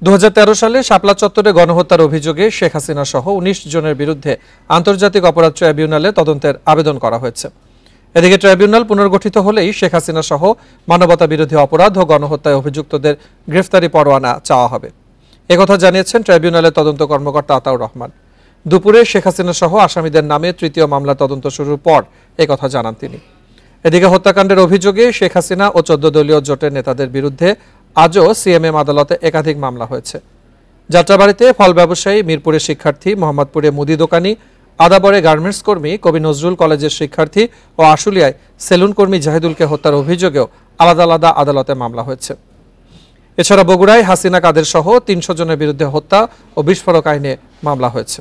2013 সালে শাপলা চত্বরে গণহত্যার অভিযোগে শেখ হাসিনা সহ 19 জনের বিরুদ্ধে আন্তর্জাতিক অপরাধ ট্রাইব্যুনালে তদন্তের আবেদন করা হয়েছে। এদিকে ট্রাইব্যুনাল পুনর্গঠিত হলেই শেখ হাসিনা সহ মানবতা বিরোধী অপরাধ ও গণহত্যায় অভিযুক্তদের গ্রেফতারি পরোয়ানা চাওয়া হবে। একথা জানিয়েছেন ট্রাইব্যুনালের তদন্ত কর্মকর্তা আতাউর রহমান। দুপুরে শেখ হাসিনা সহ আসামিদের নামে তৃতীয় মামলা তদন্ত শুরুর পর একথা জানান তিনি। এদিকে হত্যাকাণ্ডের অভিযোগে শেখ হাসিনা ও 14 দলীয় জোটের নেতাদের বিরুদ্ধে আজও সিএমএম আদালতে একাধিক মামলা হয়েছে। যাত্রাবাড়িতে ফল ব্যবসায়ী, মিরপুরে শিক্ষার্থী, মোহাম্মদপুরে মুদি দোকানি, আদাবরে গার্মেন্টস কর্মী, কবি নজরুল কলেজের শিক্ষার্থী ও আশুলিয়ায় সেলুন কর্মী জাহিদুলকে হত্যার অভিযোগেও আলাদা আলাদা আদালতে মামলা হয়েছে। এছাড়া বগুড়ায় হাসিনা কাদের সহ 300 জনের বিরুদ্ধে হত্যা ও বিস্ফোরক আইনে মামলা হয়েছে।